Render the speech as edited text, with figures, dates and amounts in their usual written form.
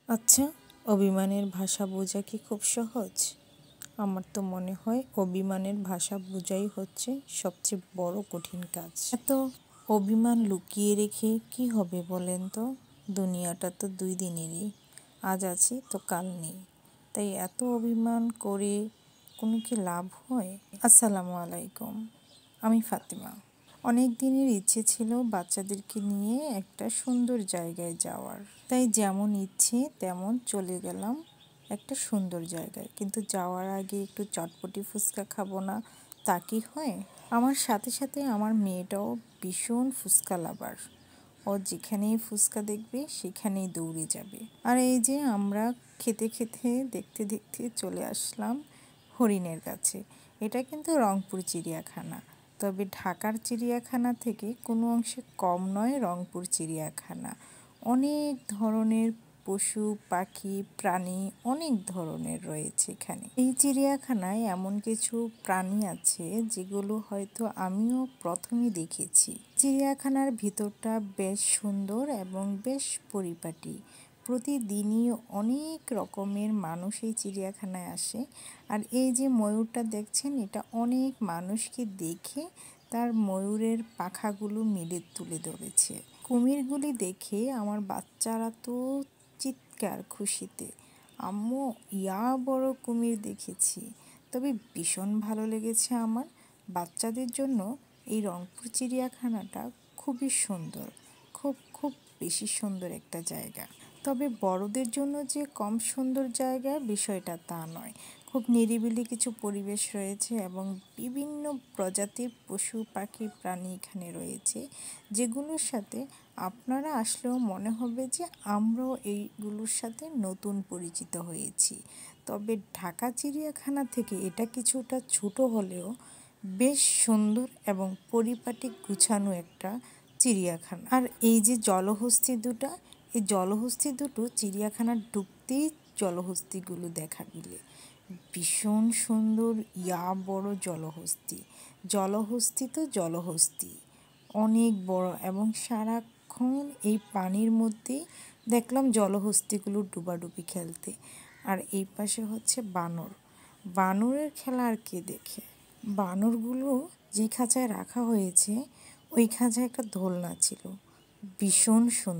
আচ্ছা, অভিমানের ভাষা বোঝা কি খুব সহজ? আমার তো মনে হয় অভিমানের ভাষা বোঝাই হচ্ছে সবচেয়ে বড় কঠিন কাজ। এত অভিমান লুকিয়ে রেখে কি হবে বলেন তো? দুনিয়াটা তো 2 দিনেরই, আজ আছি তো কাল নেই। তাই এত অভিমান করে কোনো কি লাভ হয়? আসসালামু আলাইকুম, আমি ফাতিমা। অনেক দিনের ইচ্ছে ছিল বাচ্চাদেরকে নিয়ে একটা সুন্দর জায়গায় যাওয়ার। তাই যেমন ইচ্ছে তেমন চলে গেলাম একটা সুন্দর জায়গায়। কিন্তু যাওয়ার আগে একটু চটপটি ফুচকা খাবো না, তা কি হয়? আমার সাথে সাথে আমার মেয়েটাও ভীষণ ফুচকা লাভার। ও যেখানেই ফুচকা দেখবে সেখানেই দৌড়ে যাবে। আর এই যে আমরা খেতে খেতে দেখতে দেখতে চলে আসলাম হরিণের কাছে। এটা কিন্তু রংপুর চিড়িয়াখানা। তবে ঢাকার চিড়িয়াখানা থেকে কোনো অংশে কম নয় রংপুর চিড়িয়াখানা। অনেক ধরনের পশু পাখি প্রাণী অনেক ধরনের রয়েছে এখানে। এই চিড়িয়াখানায় এমন কিছু প্রাণী আছে যেগুলো হয়তো আমিও প্রথমে দেখেছি। চিড়িয়াখানার ভিতরটা বেশ সুন্দর এবং বেশ পরিপাটি। প্রতিদিনই অনেক রকমের মানুষ এই চিড়িয়াখানায় আসে। আর এই যে ময়ূরটা দেখছেন, এটা অনেক মানুষকে দেখে তার ময়ূরের পাখাগুলো মেলে তুলে ধরেছে। কুমিরগুলি দেখে আমার বাচ্চারা তো চিৎকার খুশিতে, আম্মু ইয়া বড় কুমির দেখেছি। তবে ভীষণ ভালো লেগেছে আমার। বাচ্চাদের জন্য এই রংপুর চিড়িয়াখানাটা খুবই সুন্দর, খুব খুব বেশি সুন্দর একটা জায়গা। তবে বড়দের জন্য যে কম সুন্দর জায়গা বিষয়টা তা নয়। খুব নিরিবিলি কিছু পরিবেশ রয়েছে এবং বিভিন্ন প্রজাতির পশু পাখি প্রাণী এখানে রয়েছে, যেগুলোর সাথে আপনারা আসলেও মনে হবে যে আমরাও এইগুলোর সাথে নতুন পরিচিত হয়েছি। তবে ঢাকা চিড়িয়াখানা থেকে এটা কিছুটা ছোট হলেও বেশ সুন্দর এবং পরিপাটি গুছানো একটা চিড়িয়াখানা। আর এই যে জলহস্তী দুটো, এই জলহস্তী দুটো চিড়িয়াখানার ঢুকতেই জলহস্তিগুলো দেখা মিলে। ভীষণ সুন্দর ইয়া বড় জলহস্তি। জলহস্তি তো জলহস্তি, অনেক বড় এবং সারাক্ষণ এই পানির মধ্যেই দেখলাম জলহস্তিগুলো ডুবাডুবি খেলতে। আর এই পাশে হচ্ছে বানর। বানরের খেলা আর কে দেখে? বানরগুলো যে খাঁচায় রাখা হয়েছে ওই খাঁচায় একটা দোলনা ছিল, ভীষণ সুন্দর।